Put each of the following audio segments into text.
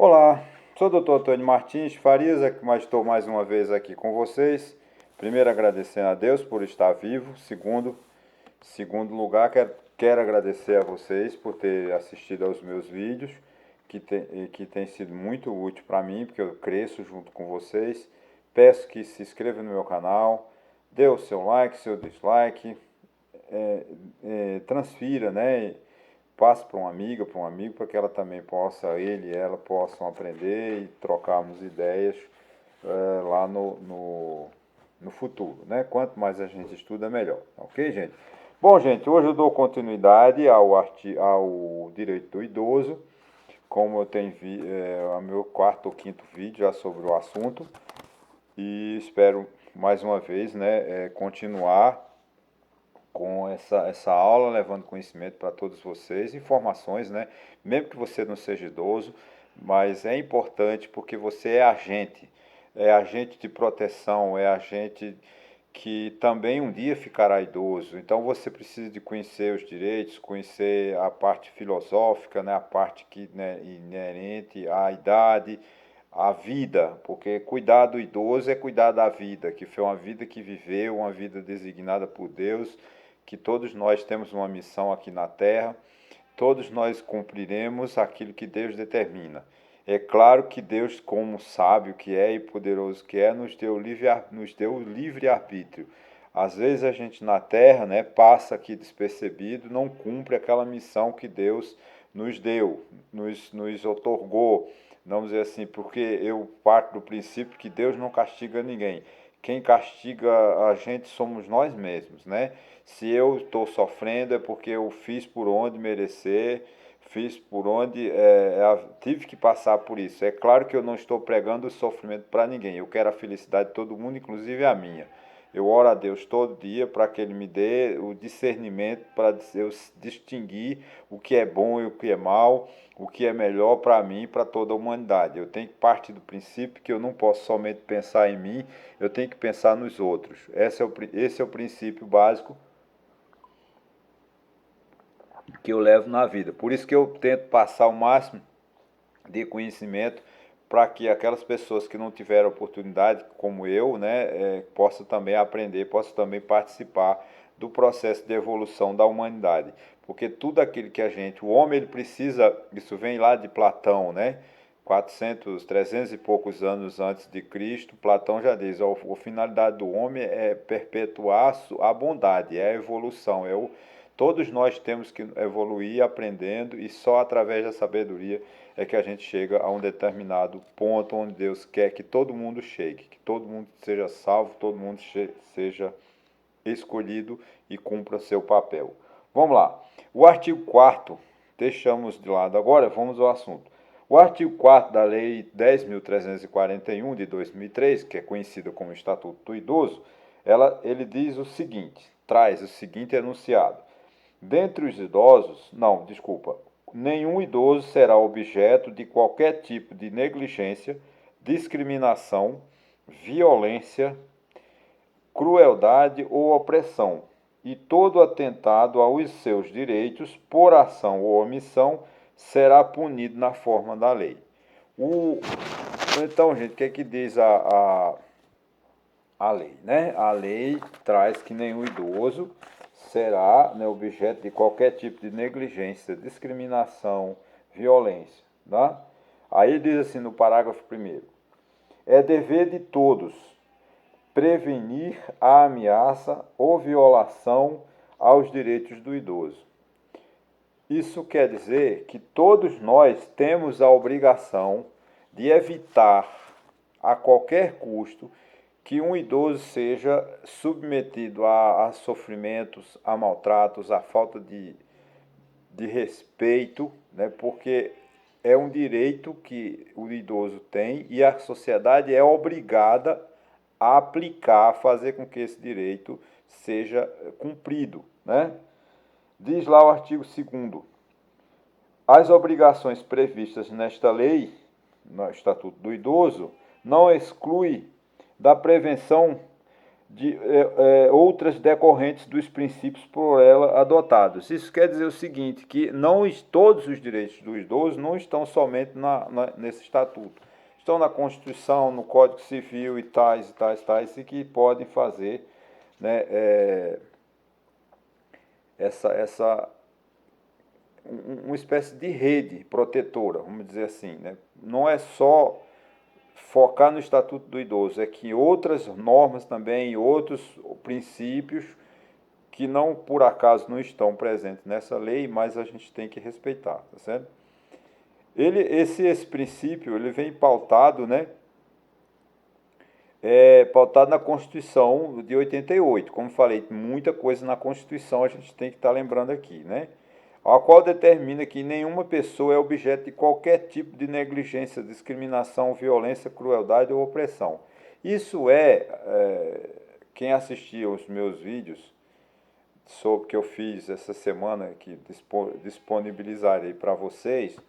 Olá, sou o Dr. Antônio Martins Farias, mas estou mais uma vez aqui com vocês. Primeiro, agradecendo a Deus por estar vivo. Segundo lugar, quero agradecer a vocês por ter assistido aos meus vídeos, que tem sido muito útil para mim, porque eu cresço junto com vocês. Peço que se inscreva no meu canal, dê o seu like, seu dislike, transfira, né? Passe para uma amiga, para um amigo, para que ela também possa, ele e ela possam aprender e trocarmos ideias lá no futuro, né? Quanto mais a gente estuda, melhor, ok, gente? Bom, gente, hoje eu dou continuidade ao direito do idoso, como eu tenho é o meu quarto ou quinto vídeo já sobre o assunto, e espero mais uma vez, né, continuar com essa aula, levando conhecimento para todos vocês, informações, né? Mesmo que você não seja idoso, mas é importante porque você é agente de proteção, é agente que também um dia ficará idoso. Então você precisa de conhecer os direitos, conhecer a parte filosófica, né? A parte que, né, inerente à idade, à vida, porque cuidar do idoso é cuidar da vida, que foi uma vida que viveu, uma vida designada por Deus, que todos nós temos uma missão aqui na Terra, todos nós cumpriremos aquilo que Deus determina. É claro que Deus, como sábio que é e poderoso que é, nos deu livre arbítrio. Às vezes a gente na Terra, né, passa aqui despercebido, não cumpre aquela missão que Deus nos deu, nos otorgou. Vamos dizer assim, porque eu parto do princípio que Deus não castiga ninguém. Quem castiga a gente somos nós mesmos, né? Se eu estou sofrendo é porque eu fiz por onde merecer, fiz por onde tive que passar por isso. É claro que eu não estou pregando o sofrimento para ninguém. Eu quero a felicidade de todo mundo, inclusive a minha. Eu oro a Deus todo dia para que Ele me dê o discernimento para eu distinguir o que é bom e o que é mal, o que é melhor para mim e para toda a humanidade. Eu tenho que partir do princípio que eu não posso somente pensar em mim, eu tenho que pensar nos outros. Esse é o princípio básico que eu levo na vida. Por isso que eu tento passar o máximo de conhecimento para que aquelas pessoas que não tiveram oportunidade, como eu, né, possam também aprender, possam também participar do processo de evolução da humanidade. Porque tudo aquilo que o homem ele precisa, isso vem lá de Platão, né? 400, 300 e poucos anos antes de Cristo, Platão já diz, a finalidade do homem é perpetuar a bondade, é a evolução, todos nós temos que evoluir aprendendo e só através da sabedoria é que a gente chega a um determinado ponto onde Deus quer que todo mundo chegue, que todo mundo seja salvo, todo mundo seja escolhido e cumpra seu papel. Vamos lá. O artigo 4º, deixamos de lado agora, vamos ao assunto. O artigo 4º da Lei 10.341 de 2003, que é conhecida como Estatuto do Idoso, ele diz o seguinte, traz o seguinte enunciado. Dentre os idosos, não, desculpa, nenhum idoso será objeto de qualquer tipo de negligência, discriminação, violência, crueldade ou opressão, e todo atentado aos seus direitos, por ação ou omissão, será punido na forma da lei. Então, gente, o que é que diz a lei, né? A lei traz que nenhum idoso será, né, objeto de qualquer tipo de negligência, discriminação, violência, tá? Aí diz assim no parágrafo 1º, é dever de todos prevenir a ameaça ou violação aos direitos do idoso. Isso quer dizer que todos nós temos a obrigação de evitar a qualquer custo que um idoso seja submetido a sofrimentos, a maltratos, a falta de respeito, né? Porque é um direito que o idoso tem e a sociedade é obrigada a aplicar, a fazer com que esse direito seja cumprido, né? Diz lá o artigo 2º. As obrigações previstas nesta lei, no Estatuto do Idoso, não exclui da prevenção de outras decorrentes dos princípios por ela adotados. Isso quer dizer o seguinte, que todos os direitos do idoso não estão somente nesse estatuto. Estão na Constituição, no Código Civil e tais, e que podem fazer, né, uma espécie de rede protetora, vamos dizer assim, né? Não é só focar no Estatuto do Idoso, é que outras normas também, outros princípios que não, por acaso, não estão presentes nessa lei, mas a gente tem que respeitar, tá certo? Esse princípio, ele vem pautado, né? Pautado na Constituição de 88. Como falei, muita coisa na Constituição a gente tem que estar lembrando aqui, né? A qual determina que nenhuma pessoa é objeto de qualquer tipo de negligência, discriminação, violência, crueldade ou opressão. Isso quem assistiu aos meus vídeos sobre que eu fiz essa semana, que disponibilizarei para vocês,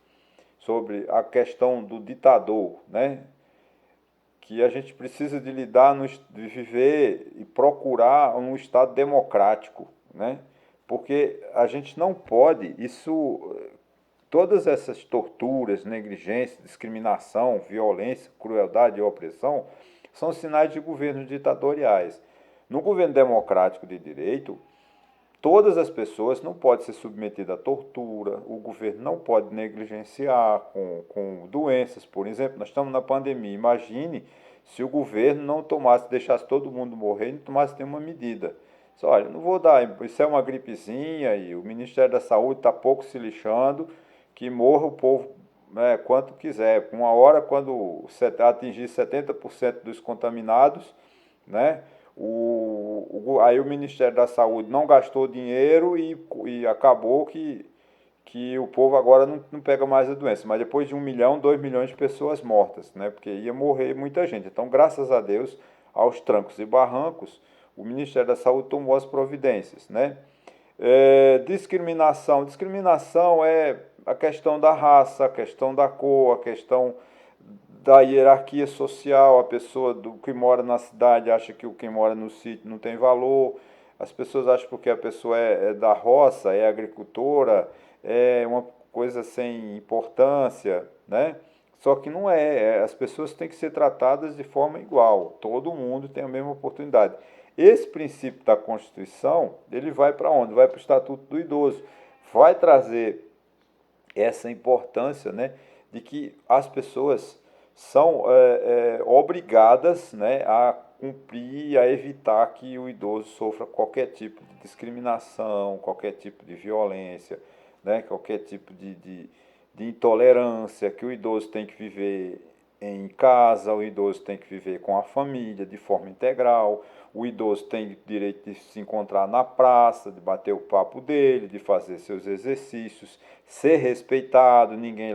sobre a questão do ditador, né? Que a gente precisa de de viver e procurar um Estado democrático, né? Porque a gente não pode, todas essas torturas, negligência, discriminação, violência, crueldade e opressão são sinais de governos ditatoriais. No governo democrático de direito, todas as pessoas não podem ser submetidas à tortura, o governo não pode negligenciar com doenças, por exemplo. Nós estamos na pandemia, imagine se o governo não deixasse todo mundo morrer e não tomasse nenhuma medida. Só, olha, não vou dar, isso é uma gripezinha e o Ministério da Saúde está pouco se lixando, que morra o povo, né, quanto quiser. Uma hora, quando atingir 70% dos contaminados, né, aí o Ministério da Saúde não gastou dinheiro e acabou que o povo agora não pega mais a doença. Mas depois de 1 milhão, 2 milhões de pessoas mortas, né? Porque ia morrer muita gente. Então, graças a Deus, aos trancos e barrancos, o Ministério da Saúde tomou as providências, né? Discriminação. Discriminação é a questão da raça, a questão da cor, a questão da hierarquia social. A pessoa que mora na cidade acha que quem mora no sítio não tem valor. As pessoas acham porque a pessoa é da roça, é agricultora, é uma coisa sem importância, né? Só que não as pessoas têm que ser tratadas de forma igual, todo mundo tem a mesma oportunidade. Esse princípio da Constituição, ele vai para onde? Vai para o Estatuto do Idoso, vai trazer essa importância, né, de que as pessoas são obrigadas, né, a cumprir, a evitar que o idoso sofra qualquer tipo de discriminação, qualquer tipo de violência, né, qualquer tipo de intolerância, que o idoso tem que viver em casa, o idoso tem que viver com a família de forma integral, o idoso tem direito de se encontrar na praça, de bater o papo dele, de fazer seus exercícios, ser respeitado, ninguém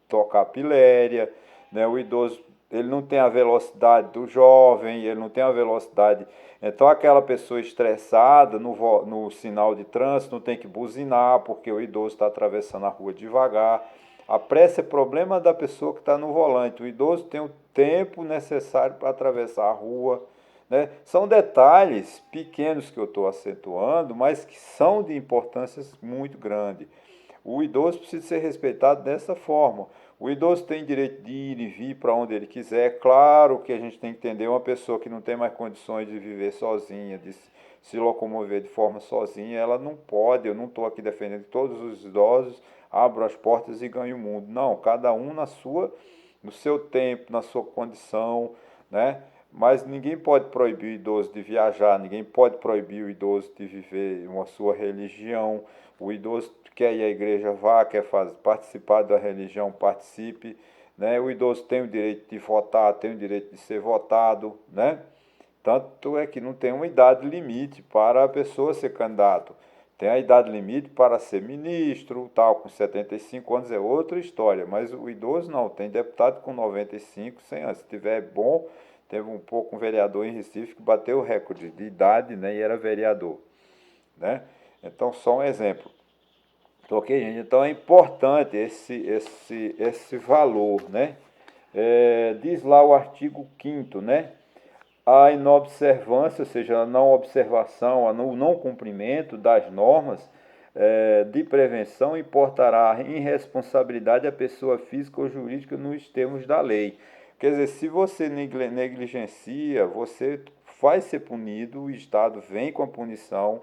tocar piléria, né? O idoso, ele não tem a velocidade do jovem, ele não tem a velocidade. Então, aquela pessoa estressada no sinal de trânsito não tem que buzinar, porque o idoso está atravessando a rua devagar. A pressa é problema da pessoa que está no volante. O idoso tem o tempo necessário para atravessar a rua, né? São detalhes pequenos que eu estou acentuando, mas que são de importância muito grande. O idoso precisa ser respeitado dessa forma. O idoso tem direito de ir e vir para onde ele quiser. Claro que a gente tem que entender uma pessoa que não tem mais condições de viver sozinha, de se locomover de forma sozinha, ela não pode. Eu não estou aqui defendendo que todos os idosos abram as portas e ganhem o mundo. Não, cada um no seu tempo, na sua condição, né? Mas ninguém pode proibir o idoso de viajar, ninguém pode proibir o idoso de viver uma sua religião. O idoso quer ir à igreja, vá, quer participar da religião, participe, né? O idoso tem o direito de votar, tem o direito de ser votado, né? Tanto é que não tem uma idade limite para a pessoa ser candidato. Tem a idade limite para ser ministro, tal, com 75 anos é outra história, mas o idoso não, tem deputado com 95, 100 anos. Se tiver bom, teve um vereador em Recife que bateu o recorde de idade, né, e era vereador, né? Então, só um exemplo. Ok, gente? Então, é importante esse valor, né? Diz lá o artigo 5º, né? a inobservância, ou seja, a não observação, o não cumprimento das normas de prevenção importará em responsabilidade a pessoa física ou jurídica nos termos da lei. Quer dizer, se você negligencia, você vai ser punido, o Estado vem com a punição,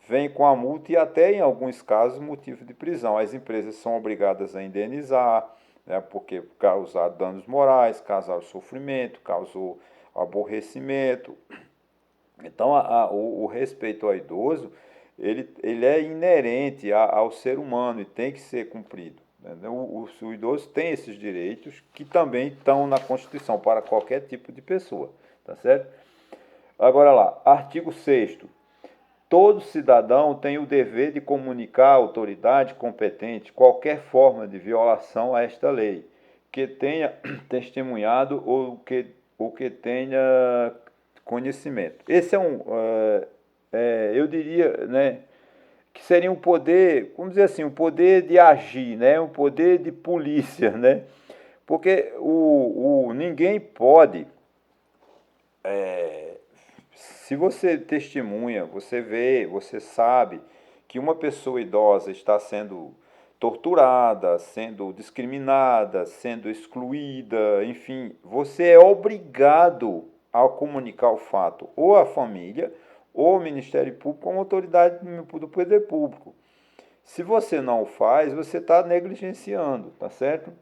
vem com a multa e até, em alguns casos, motivo de prisão. As empresas são obrigadas a indenizar, né, porque causar danos morais, causar sofrimento, causou aborrecimento. Então, o respeito ao idoso, ele é inerente ao ser humano e tem que ser cumprido. Né? O idoso tem esses direitos que também estão na Constituição para qualquer tipo de pessoa, tá certo? Agora lá, artigo 6º. Todo cidadão tem o dever de comunicar à autoridade competente qualquer forma de violação a esta lei, que tenha testemunhado ou que tenha conhecimento. Esse eu diria, né, que seria um poder, vamos dizer assim, um poder de agir, né, um poder de polícia, né, porque ninguém pode, se você testemunha, você vê, você sabe que uma pessoa idosa está sendo torturada, sendo discriminada, sendo excluída, enfim, você é obrigado a comunicar o fato ou à família, ou ao Ministério Público, ou à autoridade do poder público. Se você não o faz, você está negligenciando, tá certo?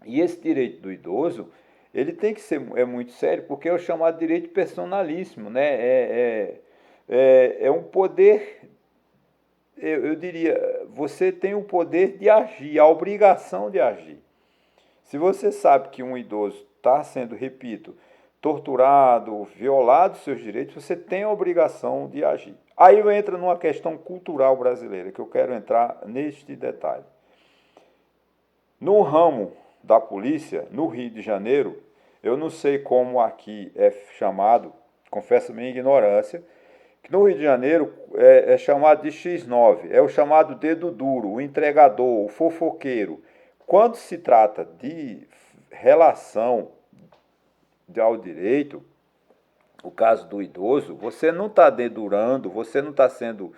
E esse direito do idoso, ele tem que ser muito sério, porque é o chamado direito personalíssimo, né? É um poder, eu diria, você tem o poder de agir, a obrigação de agir. Se você sabe que um idoso está sendo, repito, torturado, violado seus direitos, você tem a obrigação de agir. Aí entra numa questão cultural brasileira, que eu quero entrar neste detalhe. No ramo da polícia, no Rio de Janeiro, eu não sei como aqui é chamado, confesso a minha ignorância, que no Rio de Janeiro é chamado de X9, é o chamado dedo duro, o entregador, o fofoqueiro. Quando se trata de relação ao direito, o caso do idoso, você não está dedurando, você não está sendo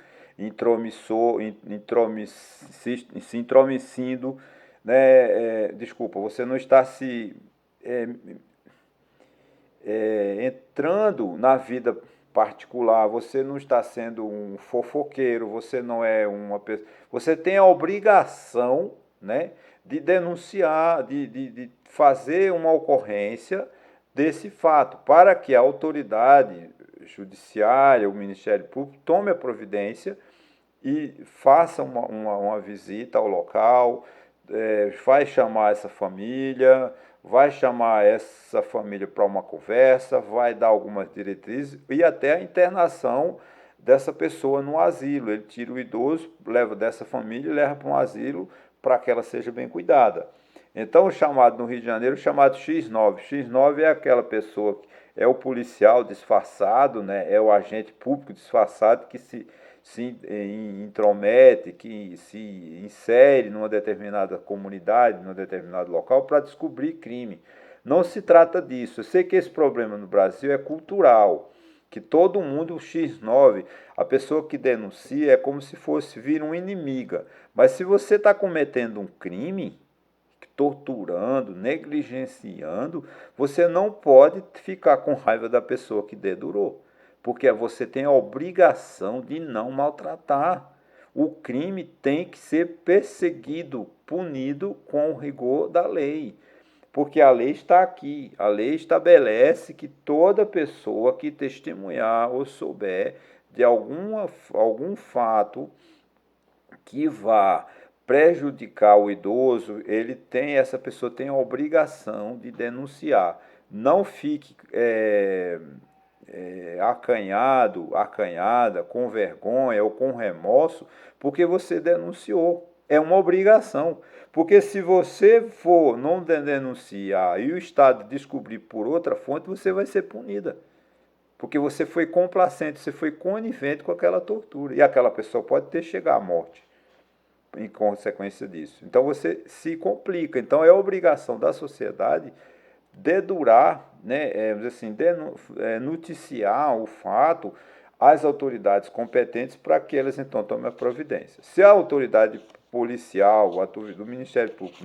se intromissando, né? Desculpa, você não está se entrando na vida particular, você não está sendo um fofoqueiro, você não é uma pessoa. Você tem a obrigação, né, de denunciar, de fazer uma ocorrência desse fato, para que a autoridade judiciária, o Ministério Público, tome a providência e faça uma visita ao local, vai chamar essa família, para uma conversa, vai dar algumas diretrizes e até a internação dessa pessoa no asilo. Ele tira o idoso, leva dessa família e leva para um asilo para que ela seja bem cuidada. Então, o chamado no Rio de Janeiro, o chamado X9. X9 é aquela pessoa, é o policial disfarçado, né? É o agente público disfarçado que se intromete, que se insere numa determinada comunidade, num determinado local para descobrir crime. Não se trata disso. Eu sei que esse problema no Brasil é cultural, que todo mundo, o X9, a pessoa que denuncia é como se fosse vir uma inimiga. Mas se você está cometendo um crime, torturando, negligenciando, você não pode ficar com raiva da pessoa que dedurou, porque você tem a obrigação de não maltratar. O crime tem que ser perseguido, punido com o rigor da lei, porque a lei está aqui. A lei estabelece que toda pessoa que testemunhar ou souber de algum fato que vá prejudicar o idoso, essa pessoa tem a obrigação de denunciar. Não fique acanhada, com vergonha ou com remorso, porque você denunciou. É uma obrigação. Porque se você for não denunciar e o Estado descobrir por outra fonte, você vai ser punida. Porque você foi complacente, você foi conivente com aquela tortura. E aquela pessoa pode ter chegado à morte em consequência disso. Então você se complica. Então é obrigação da sociedade dedurar, né, assim, noticiar o fato às autoridades competentes para que elas então tomem a providência. Se a autoridade policial, do Ministério Público,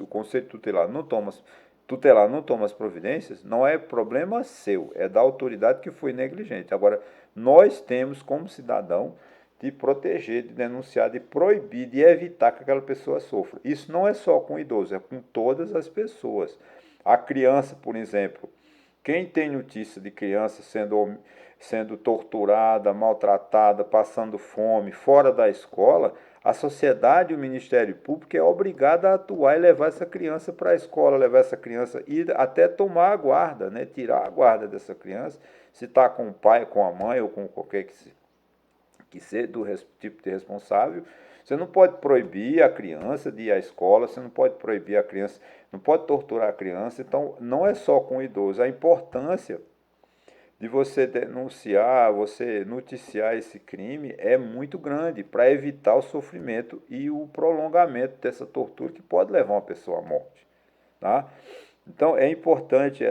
o Conselho tutelar não toma as providências, não é problema seu, é da autoridade que foi negligente. Agora, nós temos como cidadão de proteger, de denunciar, de proibir, de evitar que aquela pessoa sofra. Isso não é só com o idoso, é com todas as pessoas. A criança, por exemplo, quem tem notícia de criança sendo torturada, maltratada, passando fome, fora da escola, a sociedade e o Ministério Público é obrigado a atuar e levar essa criança para a escola, levar essa criança e até tomar a guarda, né? Tirar a guarda dessa criança, se está com o pai, com a mãe ou com qualquer que seja do tipo de responsável. Você não pode proibir a criança de ir à escola, você não pode proibir a criança, não pode torturar a criança. Então, não é só com o idoso. A importância de você denunciar, você noticiar esse crime é muito grande para evitar o sofrimento e o prolongamento dessa tortura que pode levar uma pessoa à morte. Tá? Então, é importante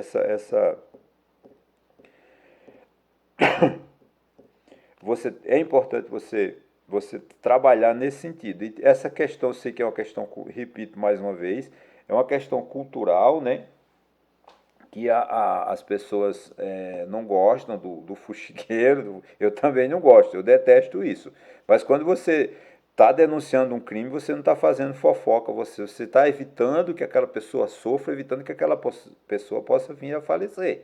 você trabalhar nesse sentido. E essa questão, eu sei que é uma questão, repito mais uma vez, é uma questão cultural, né? Que as pessoas não gostam do fuxiqueiro, eu também não gosto, eu detesto isso. Mas quando você está denunciando um crime, você não está fazendo fofoca, você está evitando que aquela pessoa sofra, evitando que aquela pessoa possa vir a falecer.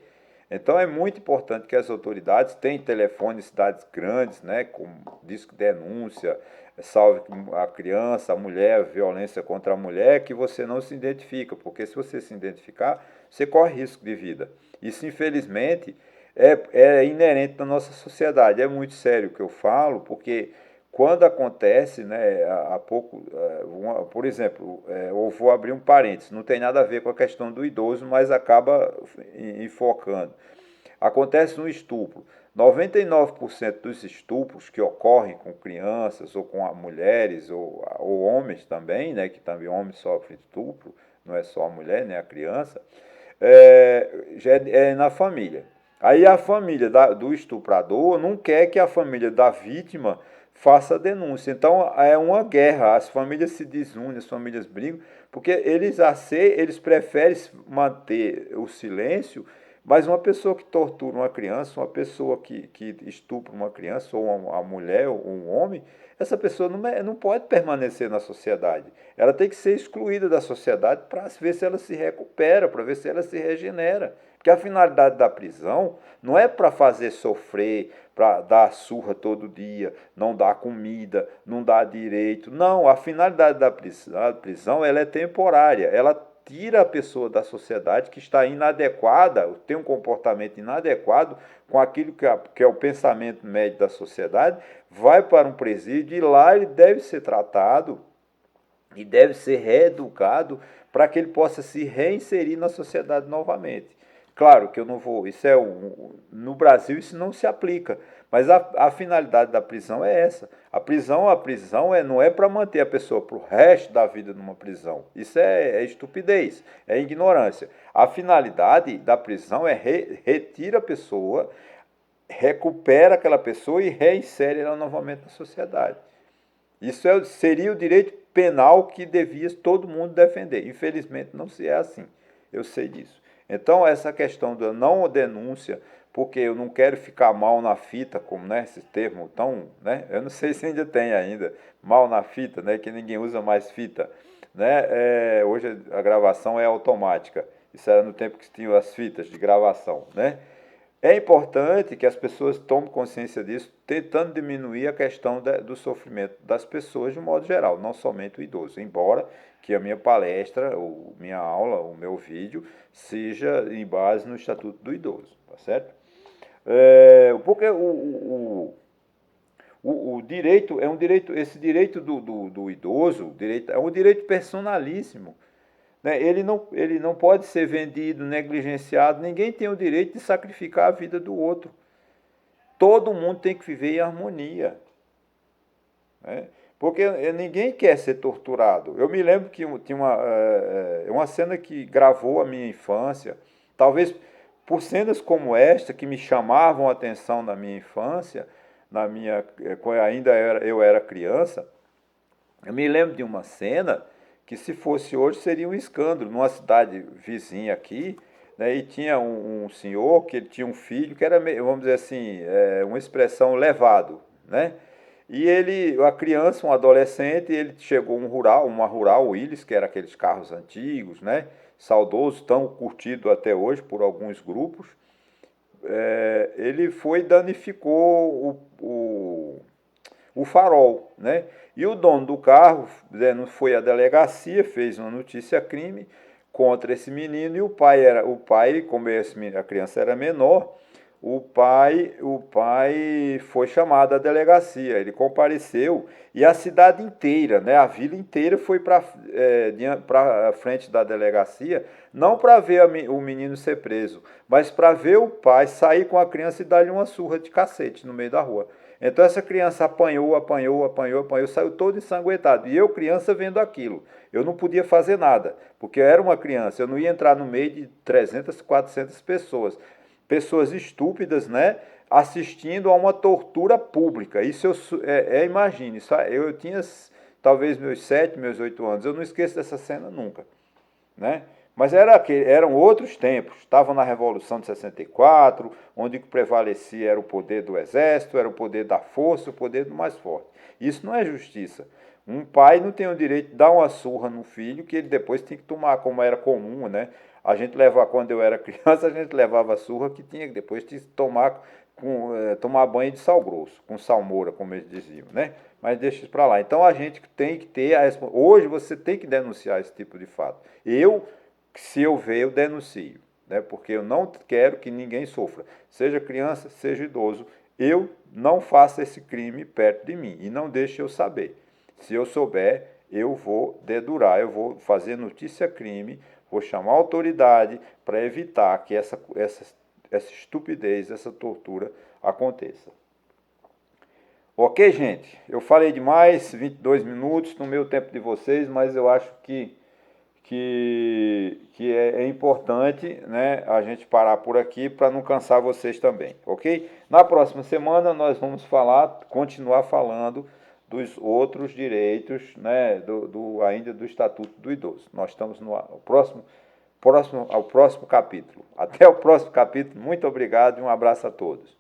Então é muito importante que as autoridades tenham telefone em cidades grandes, né, com disco de denúncia, salve a criança, a mulher, violência contra a mulher, que você não se identifica, porque se você se identificar, você corre risco de vida. Isso, infelizmente, é inerente da nossa sociedade. É muito sério o que eu falo, porque quando acontece, né, há pouco, por exemplo, eu vou abrir um parênteses, não tem nada a ver com a questão do idoso, mas acaba enfocando. Acontece um estupro. 99% dos estupros que ocorrem com crianças ou com mulheres ou homens também, né, que também homens sofrem estupro, não é só a mulher, né, a criança, já é na família. Aí a família do estuprador não quer que a família da vítima faça a denúncia. Então é uma guerra, as famílias se desunem, as famílias brigam, porque eles preferem manter o silêncio, mas uma pessoa que tortura uma criança, uma pessoa que estupra uma criança, ou uma mulher, ou um homem, essa pessoa não pode permanecer na sociedade. Ela tem que ser excluída da sociedade para ver se ela se recupera, para ver se ela se regenera. Porque a finalidade da prisão não é para fazer sofrer, para dar surra todo dia, não dar comida, não dar direito. Não, a finalidade da prisão ela é temporária. Ela tira a pessoa da sociedade que está inadequada, tem um comportamento inadequado com aquilo que é o pensamento médio da sociedade, vai para um presídio e lá ele deve ser tratado e deve ser reeducado para que ele possa se reinserir na sociedade novamente. Claro que eu não vou, no Brasil isso não se aplica, mas a finalidade da prisão é essa. A prisão não é para manter a pessoa para o resto da vida numa prisão. Isso é estupidez, é ignorância. A finalidade da prisão é retira a pessoa, recupera aquela pessoa e reinsere ela novamente na sociedade. Isso seria o direito penal que devia todo mundo defender. Infelizmente não se é assim. Eu sei disso. Então essa questão da não denúncia, porque eu não quero ficar mal na fita, como, né, esse termo tão, né, eu não sei se ainda tem ainda, mal na fita, né, que ninguém usa mais fita, né, hoje a gravação é automática. Isso era no tempo que tinham as fitas de gravação, né? É importante que as pessoas tomem consciência disso, tentando diminuir a questão do sofrimento das pessoas de um modo geral, não somente o idoso. Embora que a minha palestra, minha aula, o meu vídeo, seja em base no Estatuto do Idoso, tá certo? Porque o direito é um direito, esse direito do idoso, é um direito personalíssimo. Né? Ele não pode ser vendido, negligenciado. Ninguém tem o direito de sacrificar a vida do outro. Todo mundo tem que viver em harmonia. Né? Porque ninguém quer ser torturado. Eu me lembro que tinha uma cena que gravou a minha infância, talvez por cenas como esta, que me chamavam a atenção na minha infância, quando eu era criança. Eu me lembro de uma cena que, se fosse hoje, seria um escândalo. Numa cidade vizinha aqui, né, e tinha um senhor que ele tinha um filho que era, vamos dizer assim, uma expressão levado, né? E ele, a criança, um adolescente, ele chegou uma Rural Willys, que era aqueles carros antigos, né? Saudoso, tão curtido até hoje por alguns grupos. Ele foi e danificou o farol, né? E o dono do carro foi à delegacia, fez uma notícia-crime contra esse menino, e o pai, como a criança era menor, o pai foi chamado à delegacia, ele compareceu, e a cidade inteira, né, a vila inteira foi para a frente da delegacia, não para ver o menino ser preso, mas para ver o pai sair com a criança e dar-lhe uma surra de cacete no meio da rua. Então essa criança apanhou, saiu todo ensanguentado. E eu, criança, vendo aquilo. Eu não podia fazer nada, porque eu era uma criança, eu não ia entrar no meio de 300, 400 pessoas. Pessoas estúpidas, né? Assistindo a uma tortura pública. Isso imagine, eu tinha talvez meus 7, meus 8 anos. Eu não esqueço dessa cena nunca, né? Mas eram outros tempos. Estavam na Revolução de 64, onde o que prevalecia era o poder do exército, era o poder da força, o poder do mais forte. Isso não é justiça. Um pai não tem o direito de dar uma surra no filho que ele depois tem que tomar, como era comum, né? Quando eu era criança, a gente levava a surra que tinha que depois de tomar banho de sal grosso, com salmoura, como eles diziam, né? Mas deixa isso para lá. Então a gente tem que ter hoje você tem que denunciar esse tipo de fato. Se eu ver, eu denuncio, né? Porque eu não quero que ninguém sofra, seja criança, seja idoso. Eu não faço esse crime perto de mim e não deixe eu saber. Se eu souber, eu vou dedurar, eu vou fazer notícia-crime, vou chamar a autoridade para evitar que essa estupidez, essa tortura aconteça. Ok, gente? Eu falei demais, 22 minutos no meu tempo de vocês, mas eu acho que é importante, né, a gente parar por aqui para não cansar vocês também, ok? Na próxima semana nós vamos continuar falando dos outros direitos, né, ainda do Estatuto do Idoso. Nós estamos ao próximo capítulo. Até o próximo capítulo. Muito obrigado e um abraço a todos.